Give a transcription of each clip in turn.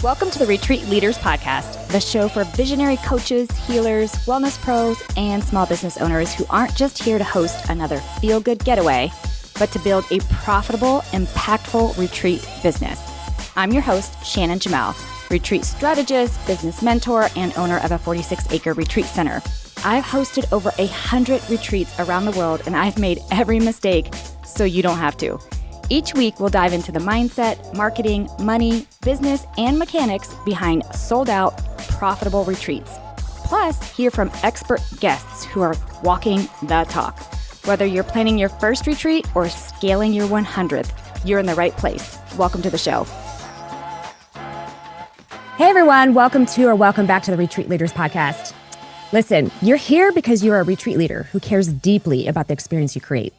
Welcome to the Retreat Leaders Podcast, the show for visionary coaches, healers, wellness pros, and small business owners who aren't just here to host another feel-good getaway, but to build a profitable, impactful retreat business. I'm your host, Shannon Jamail, retreat strategist, business mentor, and owner of a 46-acre retreat center. I've hosted over 100 retreats around the world, and I've made every mistake so you don't have to. Each week, we'll dive into the mindset, marketing, money, business, and mechanics behind sold-out, profitable retreats. Plus, hear from expert guests who are walking the talk. Whether you're planning your first retreat or scaling your 100th, you're in the right place. Welcome to the show. Hey, everyone. Welcome back to the Retreat Leaders Podcast. Listen, you're here because you're a retreat leader who cares deeply about the experience you create.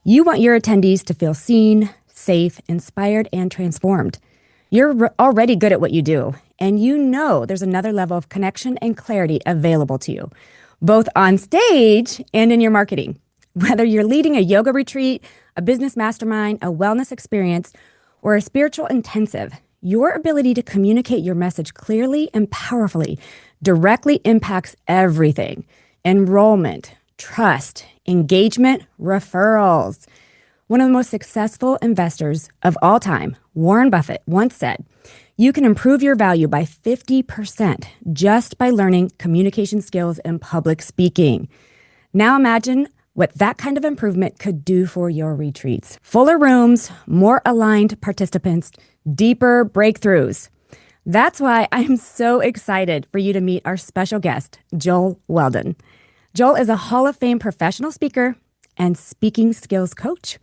You want your attendees to feel seen, safe, inspired, and transformed. You're already good at what you do, and you know there's another level of connection and clarity available to you, both on stage and in your marketing. Whether you're leading a yoga retreat, a business mastermind, a wellness experience, or a spiritual intensive, your ability to communicate your message clearly and powerfully directly impacts everything: enrollment, trust, engagement, referrals. One of the most successful investors of all time, Warren Buffett, once said, "You can improve your value by 50% just by learning communication skills and public speaking." Now imagine what that kind of improvement could do for your retreats. Fuller rooms, more aligned participants, deeper breakthroughs. That's why I'm so excited for you to meet our special guest, Joel Weldon. Joel is a Hall of Fame professional speaker and speaking skills coach.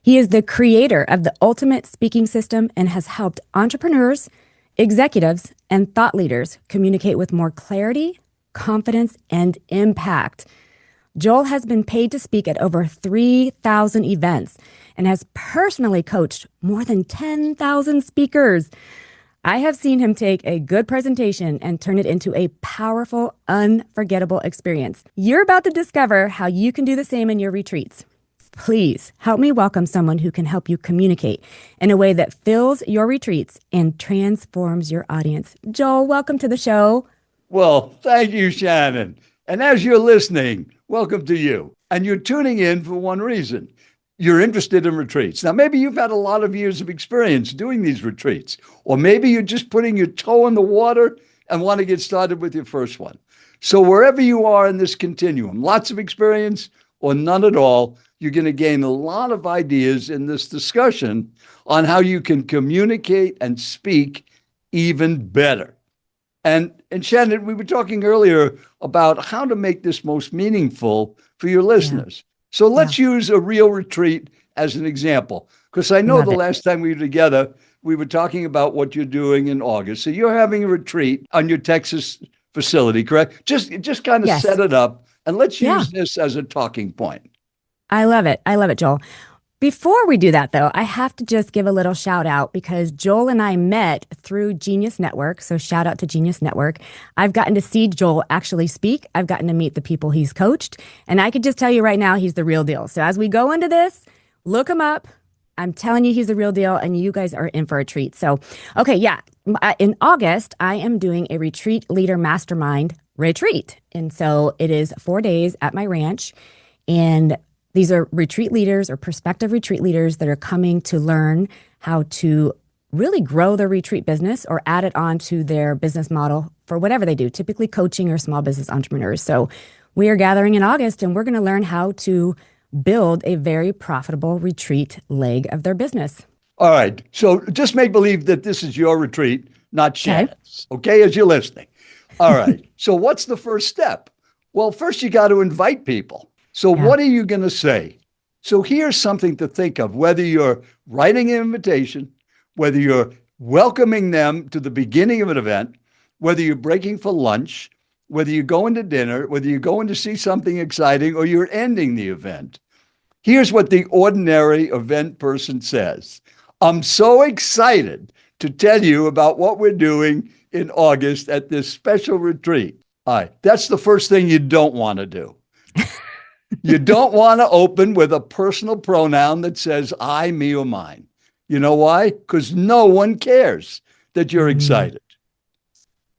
He is the creator of the ultimate speaking system and has helped entrepreneurs, executives, and thought leaders communicate with more clarity, confidence, and impact. Joel has been paid to speak at over 3,000 events and has personally coached more than 10,000 speakers. I have seen him take a good presentation and turn it into a powerful, unforgettable experience. You're about to discover how you can do the same in your retreats. Please help me welcome someone who can help you communicate in a way that fills your retreats and transforms your audience. Joel, welcome to the show. Well, thank you, Shannon. And as you're listening, welcome to you. And you're tuning in for one reason. You're interested in retreats. Now, maybe you've had a lot of years of experience doing these retreats, or maybe you're just putting your toe in the water and want to get started with your first one. So wherever you are in this continuum, lots of experience or none at all, you're going to gain a lot of ideas in this discussion on how you can communicate and speak even better. And Shannon, we were talking earlier about how to make this most meaningful for your listeners. So let's use a real retreat as an example, because I know last time we were together, we were talking about what you're doing in August. So you're having a retreat on your Texas facility, correct? Just kind of set it up, and let's use this as a talking point. I love it, Joel. Before we do that, though, I have to just give a little shout out because Joel and I met through Genius Network. So shout out to Genius Network. I've gotten to see Joel actually speak. I've gotten to meet the people he's coached. And I could just tell you right now, he's the real deal. So as we go into this, look him up. I'm telling you, he's the real deal. And you guys are in for a treat. So, in August, I am doing a retreat leader mastermind retreat. And so it is 4 days at my ranch. And these are retreat leaders or prospective retreat leaders that are coming to learn how to really grow their retreat business or add it on to their business model for whatever they do, typically coaching or small business entrepreneurs. So we are gathering in August and we're going to learn how to build a very profitable retreat leg of their business. All right. So just make believe that this is your retreat, not Shannon's. Okay, as you're listening. All right. So what's the first step? Well, first you got to invite people. So what are you going to say? So here's something to think of, whether you're writing an invitation, whether you're welcoming them to the beginning of an event, whether you're breaking for lunch, whether you're going to dinner, whether you're going to see something exciting, or you're ending the event. Here's what the ordinary event person says. I'm so excited to tell you about what we're doing in August at this special retreat. All right, that's the first thing you don't want to do. You don't want to open with a personal pronoun that says I, me, or mine. You know why? Because no one cares that you're excited.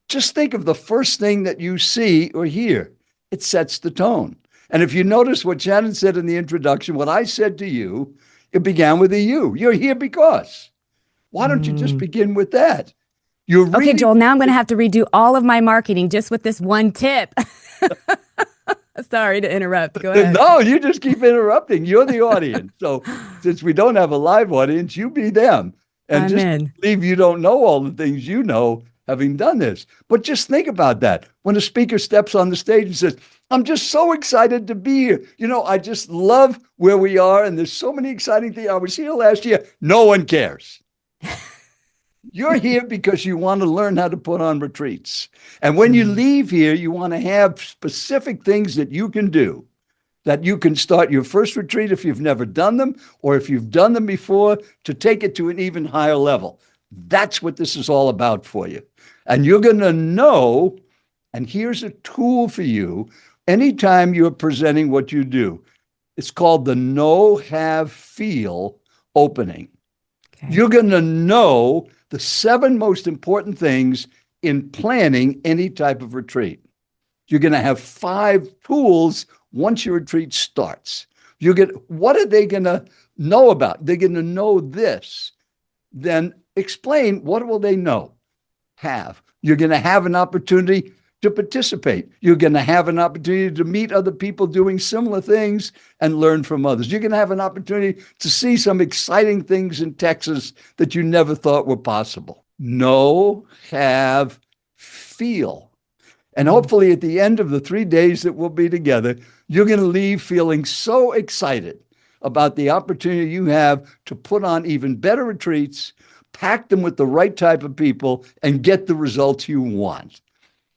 Just think of the first thing that you see or hear. It sets the tone. And if you notice what Shannon said in the introduction, what I said to you, it began with a you. You're here because. Why don't you just begin with that? You're Okay, really Joel, now I'm going to have to redo all of my marketing just with this one tip. Sorry to interrupt. Go ahead. No, you just keep interrupting. You're the audience. So since we don't have a live audience, you be them. And I'm just in. believe you don't know all the things you know having done this. But just think about that. When a speaker steps on the stage and says, I'm just so excited to be here. I just love where we are. And there's so many exciting things. I was here last year. No one cares. You're here because you want to learn how to put on retreats. And when you leave here, you want to have specific things that you can do, that you can start your first retreat if you've never done them, or if you've done them before, to take it to an even higher level. That's what this is all about for you. And you're going to know, and here's a tool for you, anytime you're presenting what you do. It's called the know, have, feel opening. Okay. You're going to know the 7 most important things in planning any type of retreat. You're going to have 5 tools once your retreat starts. What are they going to know about? They're going to know this. Then explain, what will they know? You're going to have an opportunity to participate. You're going to have an opportunity to meet other people doing similar things and learn from others. You're going to have an opportunity to see some exciting things in Texas that you never thought were possible. Know, have, feel. And hopefully at the end of the 3 days that we'll be together, you're going to leave feeling so excited about the opportunity you have to put on even better retreats, pack them with the right type of people, and get the results you want.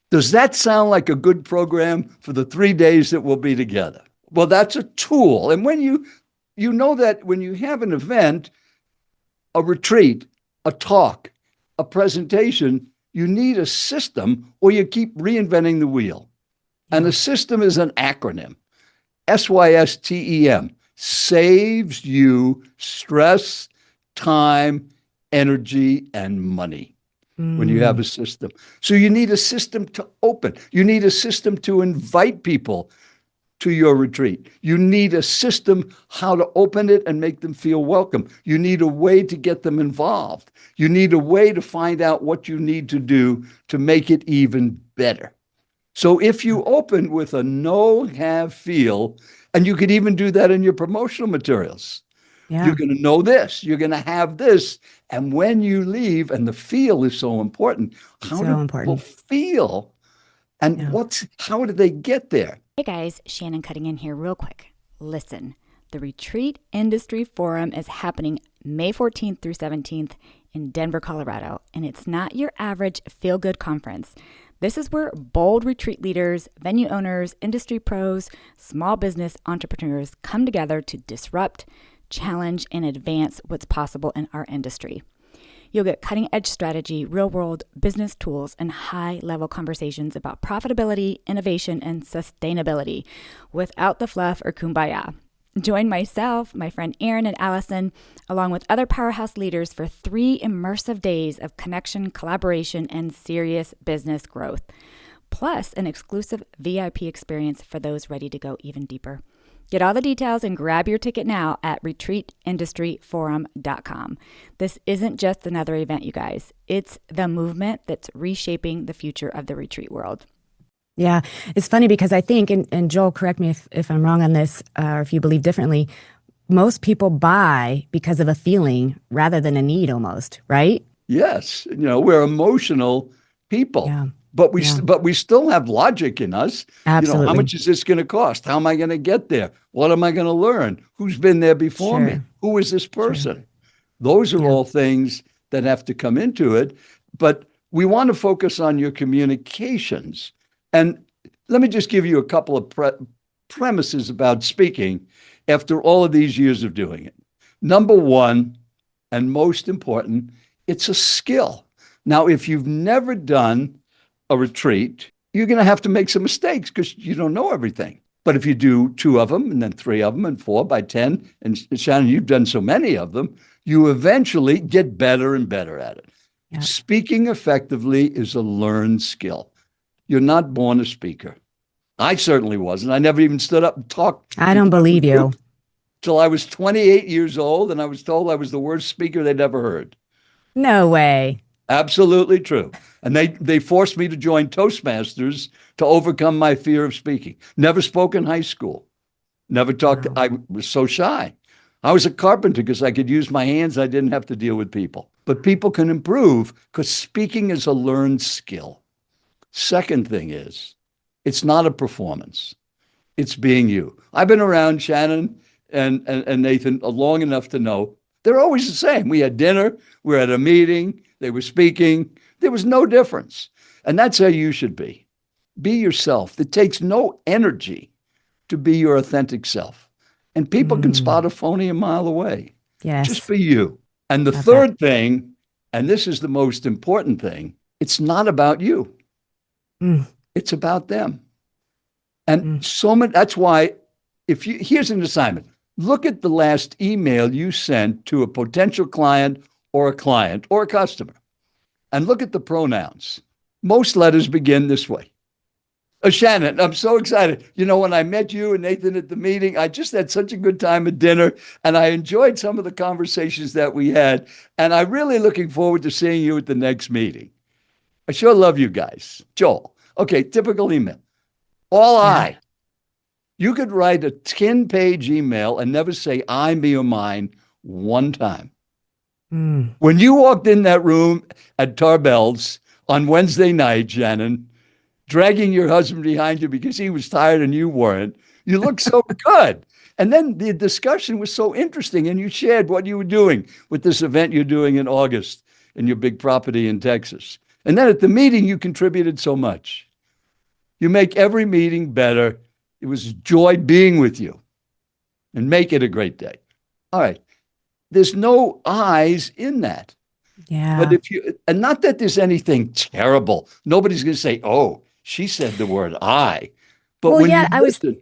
Does that sound like a good program for the 3 days that we'll be together? Well, that's a tool. And when you know that when you have an event, a retreat, a talk, a presentation, you need a system, or you keep reinventing the wheel. And the system is an acronym, SYSTEM, saves you stress, time, energy, and money. When you have a system. So you need a system to open. You need a system to invite people to your retreat. You need a system how to open it and make them feel welcome. You need a way to get them involved. You need a way to find out what you need to do to make it even better. So if you open with a know, have, feel, and you could even do that in your promotional materials. Yeah. You're going to know this. You're going to have this. And when you leave, and the feel is so important. How do people feel? And how do they get there? Hey guys, Shannon cutting in here real quick. Listen, the Retreat Industry Forum is happening May 14th through 17th in Denver, Colorado. And it's not your average feel-good conference. This is where bold retreat leaders, venue owners, industry pros, small business entrepreneurs come together to disrupt, challenge, and advance what's possible in our industry. You'll get cutting-edge strategy, real-world business tools, and high-level conversations about profitability, innovation, and sustainability without the fluff or kumbaya. Join myself, my friend Erin and Allison, along with other powerhouse leaders for 3 immersive days of connection, collaboration, and serious business growth, plus an exclusive VIP experience for those ready to go even deeper. Get all the details and grab your ticket now at retreatindustryforum.com. This isn't just another event, you guys. It's the movement that's reshaping the future of the retreat world. Yeah, it's funny because I think, and Joel, correct me if I'm wrong on this, or if you believe differently, most people buy because of a feeling rather than a need almost, right? Yes. We're emotional people. Yeah. But we still have logic in us. Absolutely. How much is this going to cost? How am I going to get there? What am I going to learn? Who's been there before me? Who is this person? Sure. Those are all things that have to come into it. But we want to focus on your communications. And let me just give you a couple of premises about speaking after all of these years of doing it. Number one, and most important, it's a skill. Now, if you've never done a retreat, you're going to have to make some mistakes because you don't know everything. But if you do 2 of them and then 3 of them and 4 by 10, and Shannon, you've done so many of them, you eventually get better and better at it. Yeah. Speaking effectively is a learned skill. You're not born a speaker. I certainly wasn't. I never even stood up and talked I in don't front of a believe you. group till I was 28 years old, and I was told I was the worst speaker they'd ever heard. No way. Absolutely true. And they forced me to join Toastmasters to overcome my fear of speaking. Never spoke in high school. Never talked. Wow. I was so shy. I was a carpenter because I could use my hands. I didn't have to deal with people. But people can improve because speaking is a learned skill. Second thing is, it's not a performance. It's being you. I've been around Shannon and Nathan long enough to know they're always the same. We had dinner, we were at a meeting, they were speaking. There was no difference. And that's how you should be. Be yourself. It takes no energy to be your authentic self. And people can spot a phony a mile away. Just Yes. be you. And the Love that. third thing, and this is the most important thing, it's not about you. Mm. It's about them. And Mm. so many, that's why here's an assignment. Look at the last email you sent to a potential client or a customer and look at the pronouns. Most letters begin this way. Shannon, I'm so excited. You know, when I met you and Nathan at the meeting, I just had such a good time at dinner and I enjoyed some of the conversations that we had. And I'm really looking forward to seeing you at the next meeting. I sure love you guys. Joel. Okay, typical email. All Yeah. I. You could write a 10-page email and never say I, me, or mine one time. Mm. When you walked in that room at Tarbell's on Wednesday night, Shannon, dragging your husband behind you because he was tired and you weren't, you looked so good. And then the discussion was so interesting, and you shared what you were doing with this event you're doing in August in your big property in Texas. And then at the meeting, you contributed so much. You make every meeting better. It was a joy being with you, and make it a great day. All right. There's no I's in that. Yeah. But and not that there's anything terrible. Nobody's going to say, oh, she said the word I. But Well, when yeah, you listen,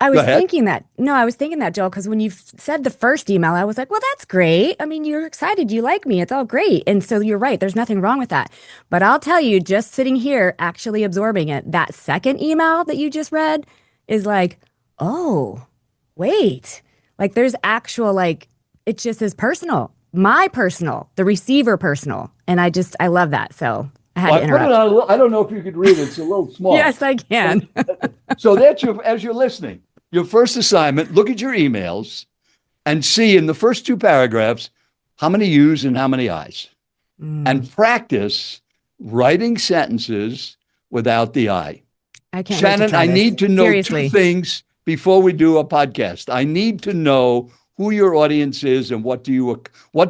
I go was ahead. thinking that. No, I was thinking that, Joel, because when you said the first email, I was like, well, that's great. I mean, you're excited. You like me. It's all great. And so you're right. There's nothing wrong with that. But I'll tell you, just sitting here actually absorbing it, that second email that you just read is like, oh, wait. Like there's actual, like, it just is personal. My personal, the receiver personal. And I love that. So I had Well, to I put it interrupt. on. I don't know if you could read it. It's a little small. Yes, I can. So that's as you're listening, your first assignment, look at your emails and see in the first two paragraphs how many U's and how many I's. And practice writing sentences without the I. I can't wait to Shannon, try I this. need to know two Seriously. things before we do a podcast. I need to know who your audience is and what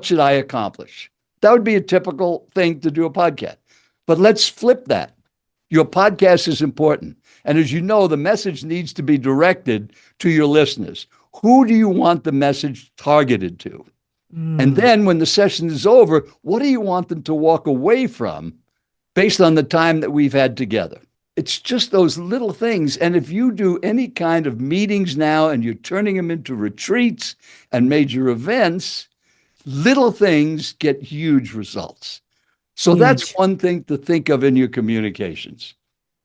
should I accomplish? That would be a typical thing to do a podcast. But let's flip that. Your podcast is important. And as you know, the message needs to be directed to your listeners. Who do you want the message targeted to? And then when the session is over, what do you want them to walk away from based on the time that we've had together? It's just those little things. And if you do any kind of meetings now and you're turning them into retreats and major events, little things get huge results. So that's Huge. one thing to think of in your communications.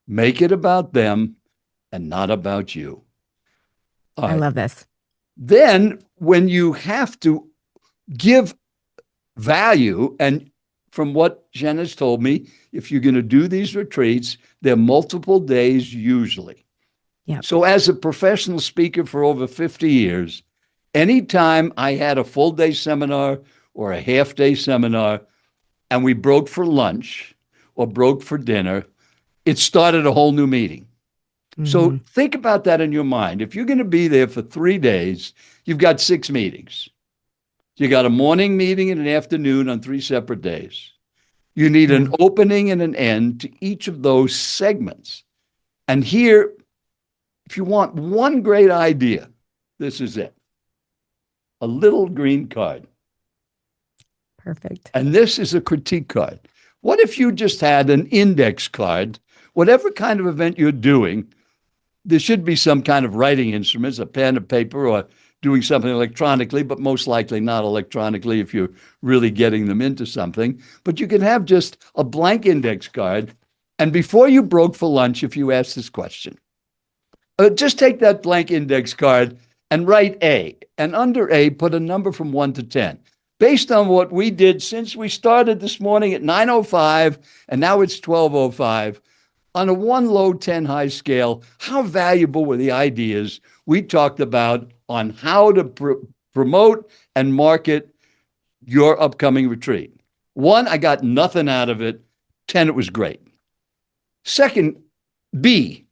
Make it about them and not about you. All I right. love this. Then when you have to give value, and from what Jen has told me, if you're going to do these retreats, they're multiple days usually. Yeah. So as a professional speaker for over 50 years, anytime I had a full day seminar or a half day seminar and we broke for lunch or broke for dinner, it started a whole new meeting. So think about that in your mind. If you're going to be there for 3 days, you've got 6 meetings. You got a morning meeting and an afternoon on 3 separate days. You need an opening and an end to each of those segments. And here, if you want one great idea, this is it. A little green card. Perfect. And this is a critique card. What if you just had an index card? Whatever kind of event you're doing, there should be some kind of writing instruments, a pen, a paper, or doing something electronically, but most likely not electronically if you're really getting them into something. But you can have just a blank index card. And before you broke for lunch, if you ask this question, just take that blank index card and write A. And under A, put a number from 1 to 10. Based on what we did since we started this morning at 9:05 and now it's 12:05, on a 1 low, 10 high scale, how valuable were the ideas we talked about on how to promote and market your upcoming retreat? 1, I got nothing out of it. 10, it was great. Second, B,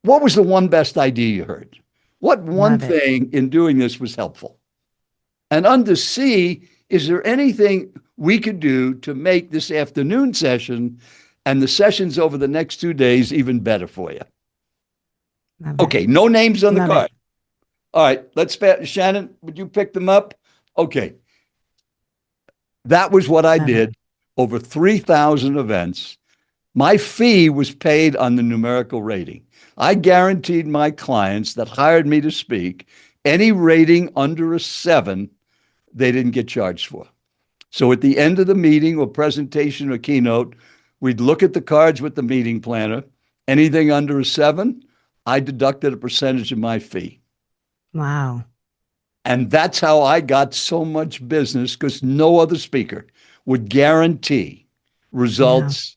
what was the one best idea you heard? What one thing in doing this was helpful? And under C, is there anything we could do to make this afternoon session and the sessions over the next 2 days even better for you? Okay, no names on the card. All right, Shannon, would you pick them up? Okay. That was what I did over 3,000 events. My fee was paid on the numerical rating. I guaranteed my clients that hired me to speak, any rating under a 7, they didn't get charged for. So at the end of the meeting or presentation or keynote, we'd look at the cards with the meeting planner. Anything under a 7, I deducted a percentage of my fee. Wow. And that's how I got so much business, because no other speaker would guarantee results. Yeah.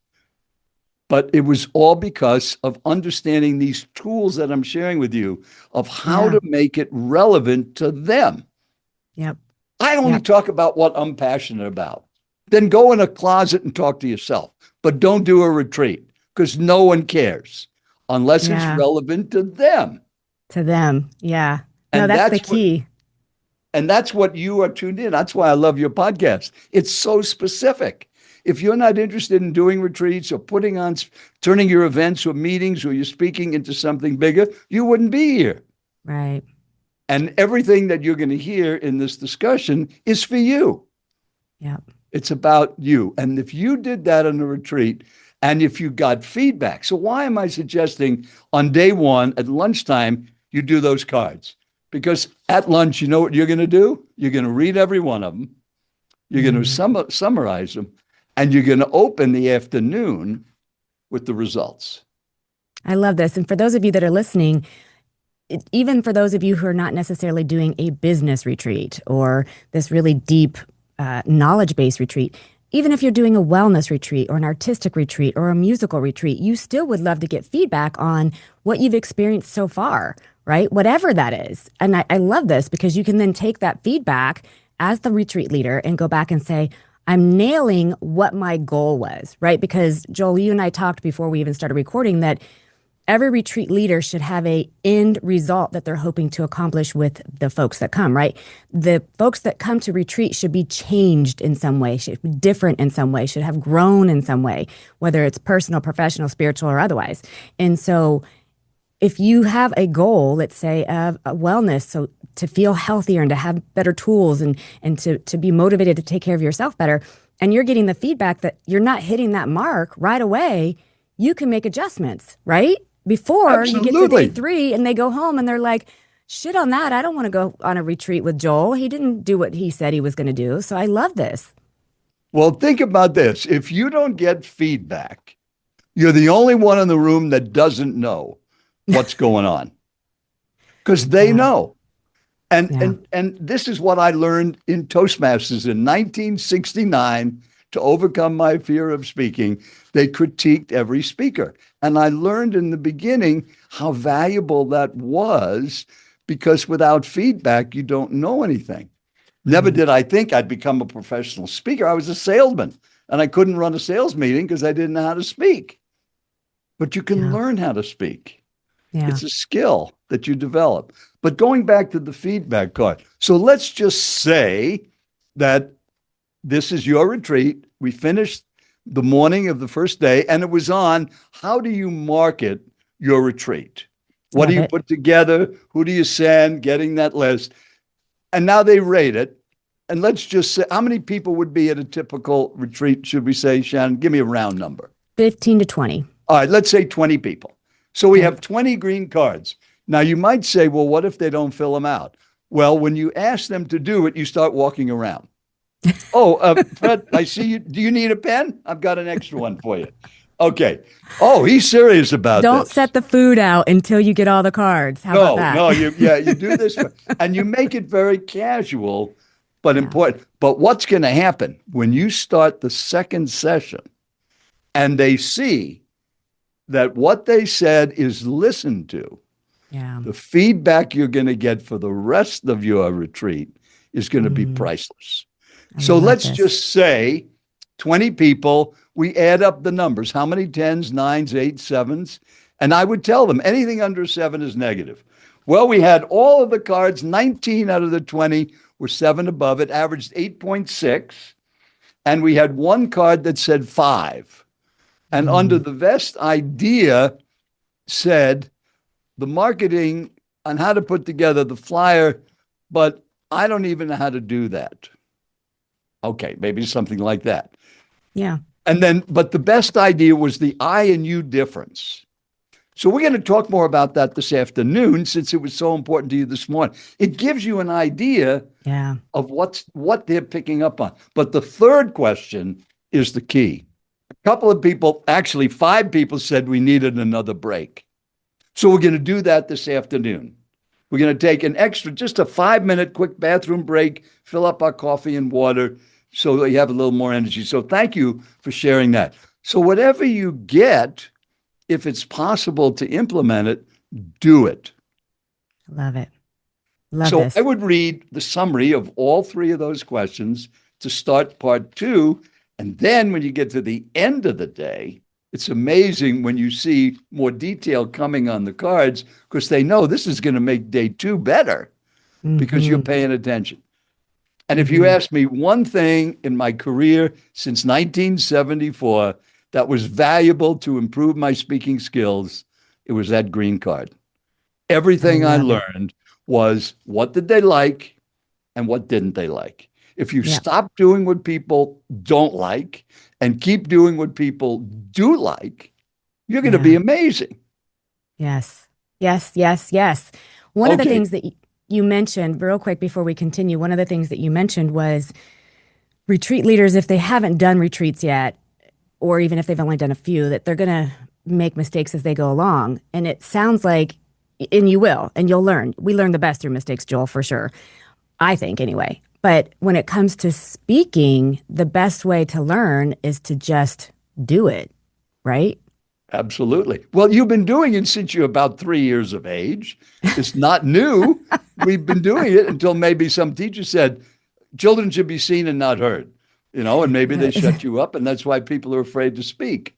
But it was all because of understanding these tools that I'm sharing with you of how to make it relevant to them. Yep. I only talk about what I'm passionate about. Then go in a closet and talk to yourself. But don't do a retreat, because no one cares unless it's relevant to them. To them. Yeah. No, that's the key. And that's what you are tuned in. That's why I love your podcast. It's so specific. If you're not interested in doing retreats or turning your events or meetings or you're speaking into something bigger, you wouldn't be here. Right. And everything that you're going to hear in this discussion is for you. Yeah. It's about you. And if you did that on a retreat and if you got feedback, so why am I suggesting on day 1 at lunchtime, you do those cards? Because at lunch, you know what you're going to do? You're going to read every one of them. You're going to summarize them. And you're going to open the afternoon with the results. I love this. And for those of you that are listening, even for those of you who are not necessarily doing a business retreat or this really deep knowledge-based retreat, even if you're doing a wellness retreat or an artistic retreat or a musical retreat, you still would love to get feedback on what you've experienced so far, right? Whatever that is. And I love this because you can then take that feedback as the retreat leader and go back and say, I'm nailing what my goal was, right? Because Joel, you and I talked before we even started recording that every retreat leader should have a end result that they're hoping to accomplish with the folks that come, right? The folks that come to retreat should be changed in some way, should be different in some way, should have grown in some way, whether it's personal, professional, spiritual, or otherwise. And so if you have a goal, let's say, of wellness, so to feel healthier and to have better tools and to be motivated to take care of yourself better, and you're getting the feedback that you're not hitting that mark right away, you can make adjustments, right? Before you get to day 3 and they go home and they're like, shit on that. I don't want to go on a retreat with Joel. He didn't do what he said he was going to do. So I love this. Well, think about this. If you don't get feedback, you're the only one in the room that doesn't know what's going on, because they know. And this is what I learned in Toastmasters in 1969 to overcome my fear of speaking. They critiqued every speaker. And I learned in the beginning how valuable that was, because without feedback, you don't know anything. Never did I think I'd become a professional speaker. I was a salesman and I couldn't run a sales meeting because I didn't know how to speak. But you can learn how to speak. It's a skill that you develop. But going back to the feedback card. So let's just say that this is your retreat. We finished the morning of the first day and it was on how do you market your retreat? What do you put together? Who do you send? Getting that list. And now they rate it. And let's just say, how many people would be at a typical retreat, should we say, Shannon? Give me a round number. 15 to 20. All right, let's say 20 people. So we have 20 green cards. Now, you might say, well, what if they don't fill them out? Well, when you ask them to do it, you start walking around. Fred, I see you. Do you need a pen? I've got an extra one for you. Okay. Oh, he's serious about Don't this. set the food out until you get all the cards. How about that? No, you do this and you make it very casual, but Yeah. important. But what's going to happen when you start the second session and they see that what they said is listened to? Yeah. The feedback you're going to get for the rest of your retreat is going to be priceless. I So love let's this. just say 20 people, we add up the numbers. How many tens, nines, eights, sevens? And I would tell them anything under 7 is negative. Well, we had all of the cards, 19 out of the 20 were 7 above. It averaged 8.6. And we had one card that said 5. And under the vest idea said the marketing on how to put together the flyer, but I don't even know how to do that. Okay, maybe something like that. Yeah. And then, but the best idea was the I and you difference. So we're going to talk more about that this afternoon since it was so important to you this morning. It gives you an idea Yeah. of what they're picking up on. But the third question is the key. A couple of people, actually 5 people said we needed another break. So we're going to do that this afternoon. We're going to take an extra, just a 5-minute quick bathroom break, fill up our coffee and water so that you have a little more energy. So thank you for sharing that. So whatever you get, if it's possible to implement it, do it. Love it. Love So this. I would read the summary of all 3 of those questions to start part 2. And then when you get to the end of the day, it's amazing when you see more detail coming on the cards because they know this is going to make day 2 better because you're paying attention. And if you ask me one thing in my career since 1974 that was valuable to improve my speaking skills, it was that green card. Everything I learned was what did they like and what didn't they like. If you stop doing what people don't like and keep doing what people do like, you're going to be amazing. Yes. Yes, yes, yes. One of the things that you mentioned, real quick before we continue, one of the things that you mentioned was retreat leaders, if they haven't done retreats yet, or even if they've only done a few, that they're going to make mistakes as they go along. And it sounds like, and you will, and you'll learn. We learn the best through mistakes, Joel, for sure. I think anyway. But when it comes to speaking, the best way to learn is to just do it, right? Absolutely. Well, you've been doing it since you're about 3 years of age. It's not new. We've been doing it until maybe some teacher said, children should be seen and not heard, and maybe they shut you up. And that's why people are afraid to speak.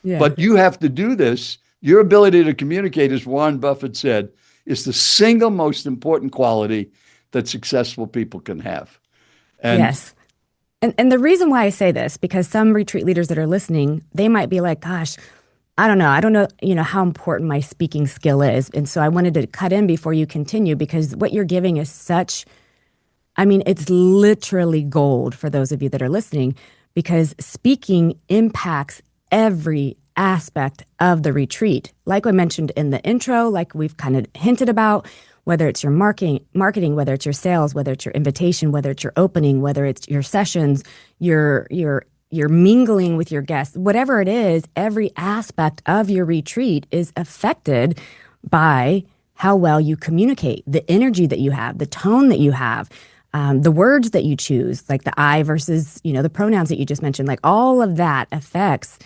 Yeah. But you have to do this. Your ability to communicate, as Warren Buffett said, is the single most important quality that successful people can have. And yes. And the reason why I say this, because some retreat leaders that are listening, they might be like, gosh, I don't know, how important my speaking skill is. And so I wanted to cut in before you continue, because what you're giving is such, it's literally gold for those of you that are listening, because speaking impacts every aspect of the retreat. Like I mentioned in the intro, like we've kind of hinted about, whether it's your marketing, whether it's your sales, whether it's your invitation, whether it's your opening, whether it's your sessions, your mingling with your guests, whatever it is, every aspect of your retreat is affected by how well you communicate, the energy that you have, the tone that you have, the words that you choose, like the I versus, the pronouns that you just mentioned, like all of that affects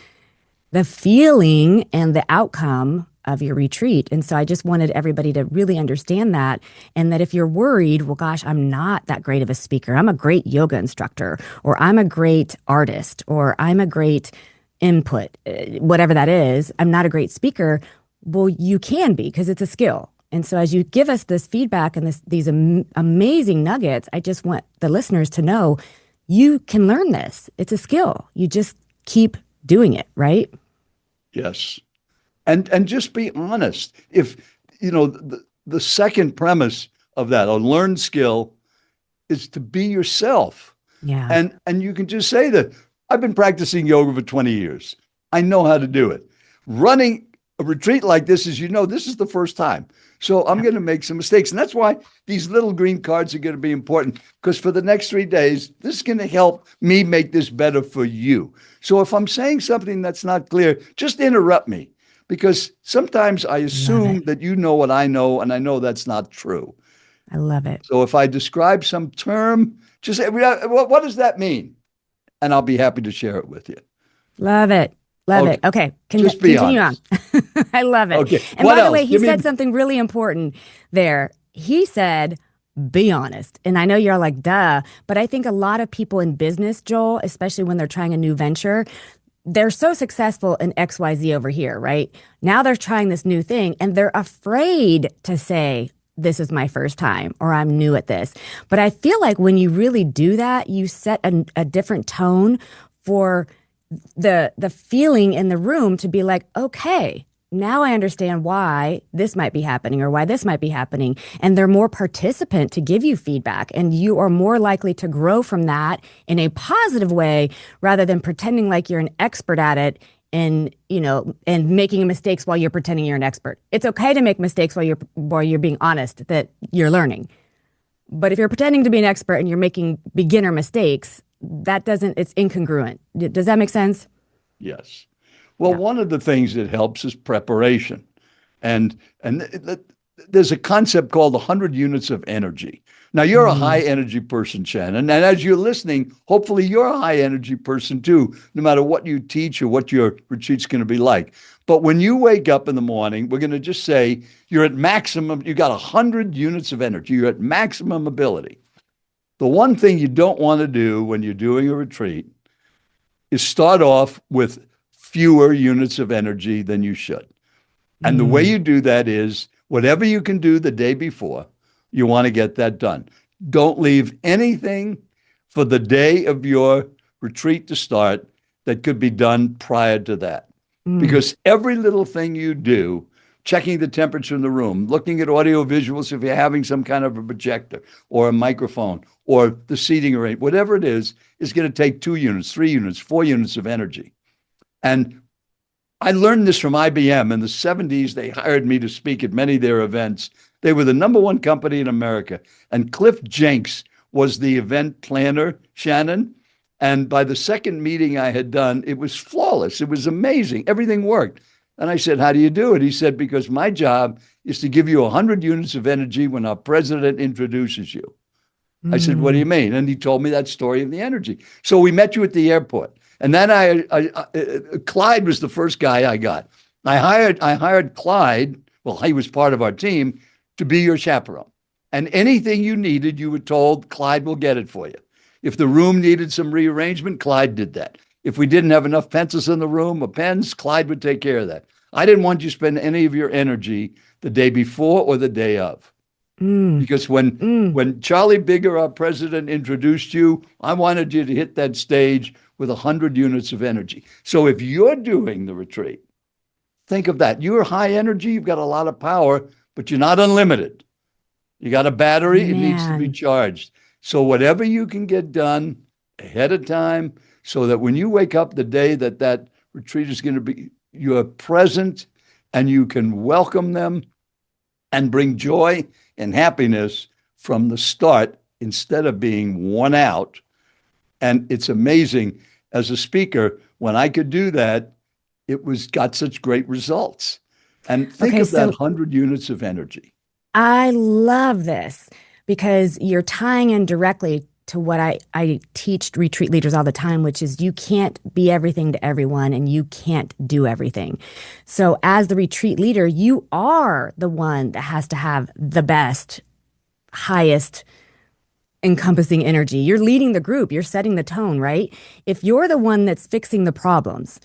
the feeling and the outcome of your retreat. And so I just wanted everybody to really understand that. And that if you're worried, well, gosh, I'm not that great of a speaker. I'm a great yoga instructor, or I'm a great artist, or I'm a great input, whatever that is. I'm not a great speaker. Well, you can be, because it's a skill. And so as you give us this feedback and these amazing nuggets, I just want the listeners to know you can learn this. It's a skill. You just keep doing it, right? Yes. And just be honest. If, the second premise of that, a learned skill, is to be yourself. Yeah. And you can just say that I've been practicing yoga for 20 years. I know how to do it. Running a retreat like this, as you know, this is the first time. So I'm going to make some mistakes. And that's why these little green cards are going to be important, because for the next 3 days, this is going to help me make this better for you. So if I'm saying something that's not clear, just interrupt me, because sometimes I assume that you know what I know, and I know that's not true. I love it. So if I describe some term, just say, what does that mean? And I'll be happy to share it with you. Love it. Love it. Okay. Just be continue honest. on. I love it. Okay. And What by the else? way, he said something really important there. He said, be honest. And I know you're like, duh, but I think a lot of people in business, Joel, especially when they're trying a new venture, they're so successful in XYZ over here, right? Now they're trying this new thing and they're afraid to say, this is my first time, or I'm new at this. But I feel like when you really do that, you set a different tone for the feeling in the room to be like, okay, now I understand why this might be happening or why this might be happening. And they're more participant to give you feedback, and you are more likely to grow from that in a positive way rather than pretending like you're an expert at it and making mistakes while you're pretending you're an expert. It's okay to make mistakes while you're being honest that you're learning. But if you're pretending to be an expert and you're making beginner mistakes, it's incongruent. Does that make sense? Yes. Well, one of the things that helps is preparation. And there's a concept called 100 units of energy. Now, you're a high energy person, Shannon. And as you're listening, hopefully you're a high energy person too, no matter what you teach or what your retreat's going to be like. But when you wake up in the morning, we're going to just say you're at maximum, you got 100 units of energy. You're at maximum ability. The one thing you don't want to do when you're doing a retreat is start off with fewer units of energy than you should. And the way you do that is whatever you can do the day before, you want to get that done. Don't leave anything for the day of your retreat to start that could be done prior to that. Because every little thing you do, checking the temperature in the room, looking at audio visuals if you're having some kind of a projector or a microphone or the seating arrangement, whatever it is going to take 2 units, 3 units, 4 units of energy. And I learned this from IBM. In the 70s, they hired me to speak at many of their events. They were the #1 company in America. And Cliff Jenks was the event planner, Shannon. And by the second meeting I had done, it was flawless. It was amazing. Everything worked. And I said, how do you do it? He said, because my job is to give you 100 units of energy when our president introduces you. I said, what do you mean? And he told me that story of the energy. So we met you at the airport. And then Clyde was the first guy I got. I hired Clyde, well, he was part of our team, to be your chaperone. And anything you needed, you were told, Clyde will get it for you. If the room needed some rearrangement, Clyde did that. If we didn't have enough pencils in the room or pens, Clyde would take care of that. I didn't want you to spend any of your energy the day before or the day of. Because when Charlie Bigger, our president, introduced you, I wanted you to hit that stage with 100 units of energy. So if you're doing the retreat, think of that. You're high energy, you've got a lot of power, but you're not unlimited. You got a battery, it needs to be charged. So whatever you can get done ahead of time, so that when you wake up the day that retreat is going to be, you're present and you can welcome them and bring joy and happiness from the start instead of being worn out. And it's amazing, as a speaker, when I could do that, got such great results. And think of that 100 units of energy. I love this because you're tying in directly to what I teach retreat leaders all the time, which is you can't be everything to everyone and you can't do everything. So as the retreat leader, you are the one that has to have the best, highest encompassing energy. You're leading the group. You're setting the tone, right? If you're the one that's fixing the problems,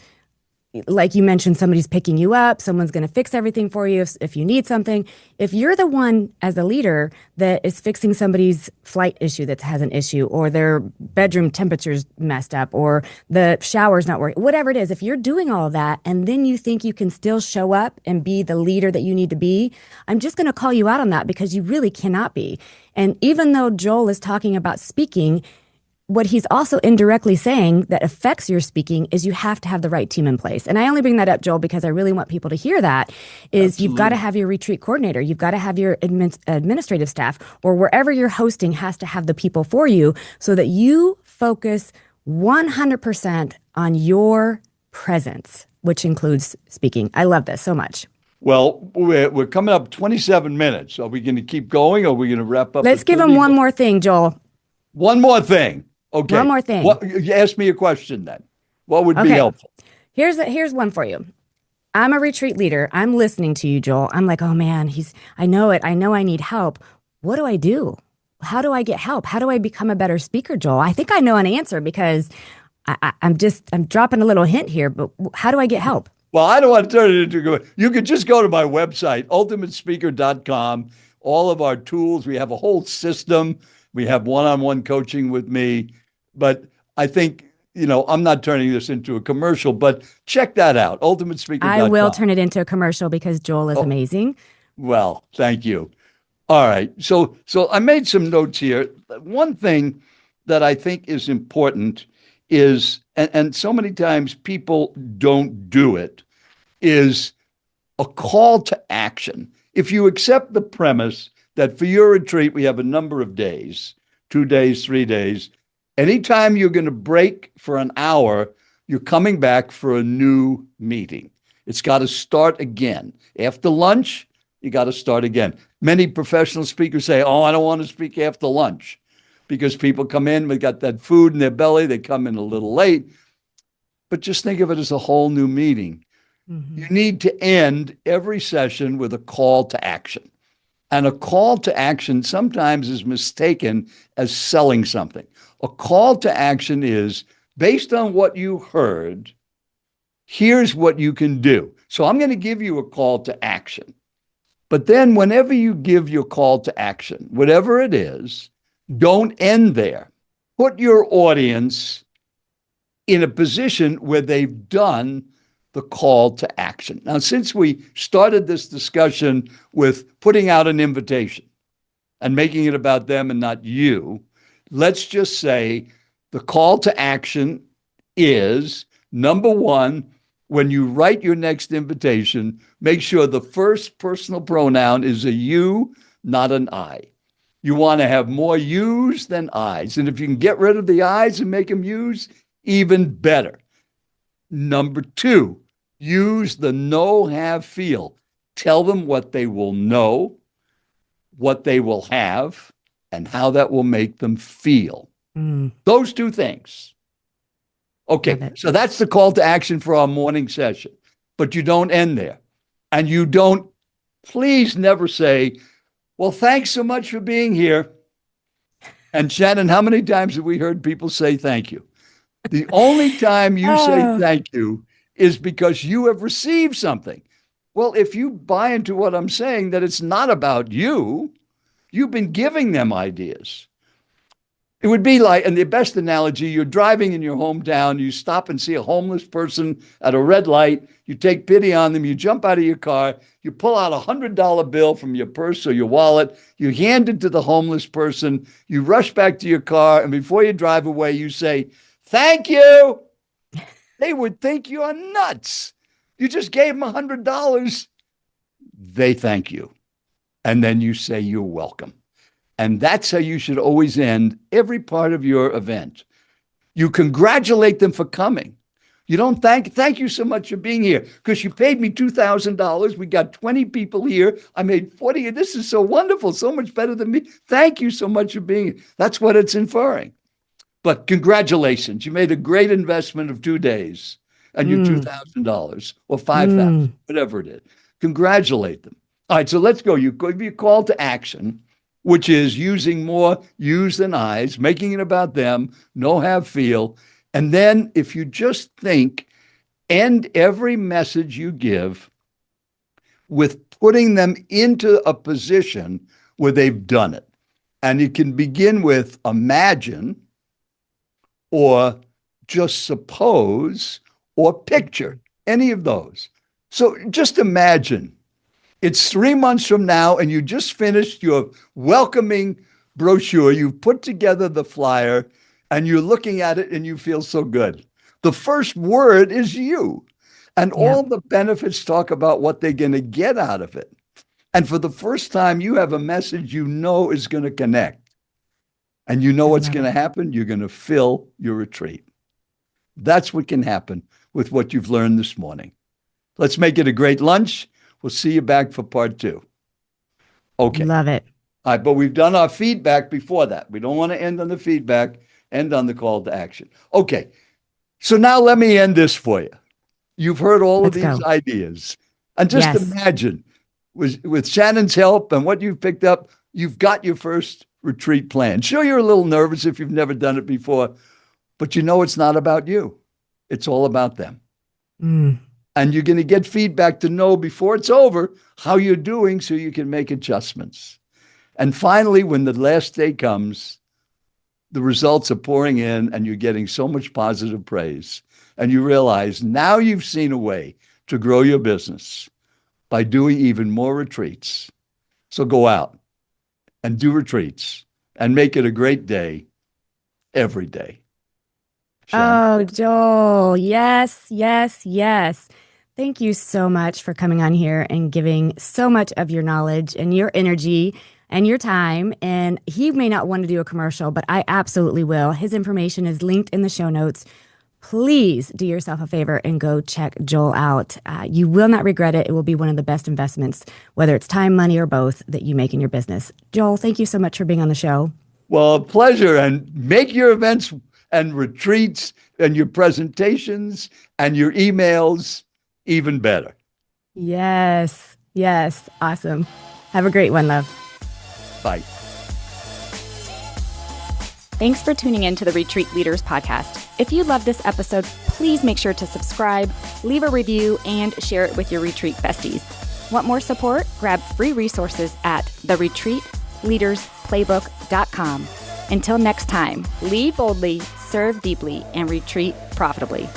like you mentioned, somebody's picking you up, someone's going to fix everything for you if you need something. If you're the one as a leader that is fixing somebody's flight issue that has an issue, or their bedroom temperature's messed up, or the shower's not working, whatever it is, if you're doing all of that and then you think you can still show up and be the leader that you need to be, I'm just going to call you out on that because you really cannot be. And even though Joel is talking about speaking, what he's also indirectly saying that affects your speaking is you have to have the right team in place. And I only bring that up, Joel, because I really want people to hear that is you've got to have your retreat coordinator. You've got to have your administrative staff, or wherever you're hosting has to have the people for you so that you focus 100% on your presence, which includes speaking. I love this so much. Well, we're coming up 27 minutes. Are we going to keep going, or are we going to wrap up? Let's give him one more thing, Joel. One more thing. Okay. One more thing. You ask me a question then. What would be helpful? Here's one for you. I'm a retreat leader. I'm listening to you, Joel. I'm like, oh man, I know it. I know I need help. What do I do? How do I get help? How do I become a better speaker, Joel? I think I know an answer because I'm dropping a little hint here, but how do I get help? Well, I don't want to turn it into, you could just go to my website, ultimatespeaker.com. All of our tools, we have a whole system. We have one-on-one coaching with me. But I think, I'm not turning this into a commercial, but check that out, ultimatespeaker.com. I will turn it into a commercial because Joel is amazing. Well, thank you. All right. So I made some notes here. One thing that I think is important is, and so many times people don't do it, is a call to action. If you accept the premise that for your retreat, we have a number of days, 2 days, 3 days, anytime you're going to break for an hour, you're coming back for a new meeting. It's got to start again. After lunch, you got to start again. Many professional speakers say, oh, I don't want to speak after lunch because people come in, they got that food in their belly, they come in a little late. But just think of it as a whole new meeting. Mm-hmm. You need to end every session with a call to action. And a call to action sometimes is mistaken as selling something. A call to action is based on what you heard, here's what you can do. So I'm going to give you a call to action. But then whenever you give your call to action, whatever it is, don't end there. Put your audience in a position where they've done the call to action. Now, since we started this discussion with putting out an invitation and making it about them and not you, let's just say the call to action is, number one, when you write your next invitation, make sure the first personal pronoun is a you, not an I. You want to have more yous than I's. And if you can get rid of the I's and make them yous, even better. Number two, use the know, have, feel. Tell them what they will know, what they will have, and how that will make them feel. Those two things. Okay, so that's the call to action for our morning session. But you don't end there. And you don't, please never say, well, thanks so much for being here. And Shannon, how many times have we heard people say thank you? The only time you say thank you is because you have received something. Well, if you buy into what I'm saying, that it's not about you, you've been giving them ideas. It would be like, and the best analogy, you're driving in your hometown, you stop and see a homeless person at a red light, you take pity on them, you jump out of your car, you pull out $100 bill from your purse or your wallet, you hand it to the homeless person, you rush back to your car, and before you drive away, you say, thank you. They would think you're nuts. You just gave them $100. They thank you. And then you say, you're welcome. And that's how you should always end every part of your event. You congratulate them for coming. You don't thank you so much for being here because you paid me $2,000. We got 20 people here. I made 40. This is so wonderful, so much better than me. Thank you so much for being here. That's what it's inferring. But congratulations, you made a great investment of 2 days and your $2,000 or $5,000, whatever it is. Congratulate them. All right, so let's go. You give your call to action, which is using more yous than I's, making it about them, know, have, feel. And then if you just think, end every message you give with putting them into a position where they've done it. And you can begin with imagine, or just suppose, or picture, any of those. So just imagine it's 3 months from now and you just finished your welcoming brochure. You've put together the flyer and you're looking at it and you feel so good. The first word is you. And all the benefits talk about what they're going to get out of it. And for the first time, you have a message you know is going to connect. And you know what's going to happen? You're going to fill your retreat. That's what can happen with what you've learned this morning. Let's make it a great lunch. We'll see you back for part 2. Okay. Love it. All right, but we've done our feedback before that. We don't want to end on the feedback, end on the call to action. Okay. So now let me end this for you. You've heard all of these ideas. And just imagine, with Shannon's help and what you've picked up, you've got your first retreat plan. Sure, you're a little nervous if you've never done it before, but you know it's not about you. It's all about them. And you're going to get feedback to know before it's over how you're doing so you can make adjustments. And finally, when the last day comes, the results are pouring in and you're getting so much positive praise. And you realize now you've seen a way to grow your business by doing even more retreats. So go out and do retreats and make it a great day every day. Shannon. Oh, Joel. Yes, yes, yes. Thank you so much for coming on here and giving so much of your knowledge and your energy and your time. And he may not want to do a commercial, but I absolutely will. His information is linked in the show notes. Please do yourself a favor and go check Joel out. You will not regret it. It will be one of the best investments, whether it's time, money, or both, that you make in your business. Joel, thank you so much for being on the show. Well, a pleasure. And make your events and retreats and your presentations and your emails even better. Yes. Yes. Awesome. Have a great one, love. Bye. Thanks for tuning in to the Retreat Leaders Podcast. If you love this episode, please make sure to subscribe, leave a review, and share it with your retreat besties. Want more support? Grab free resources at theretreatleadersplaybook.com. Until next time, lead boldly, serve deeply, and retreat profitably.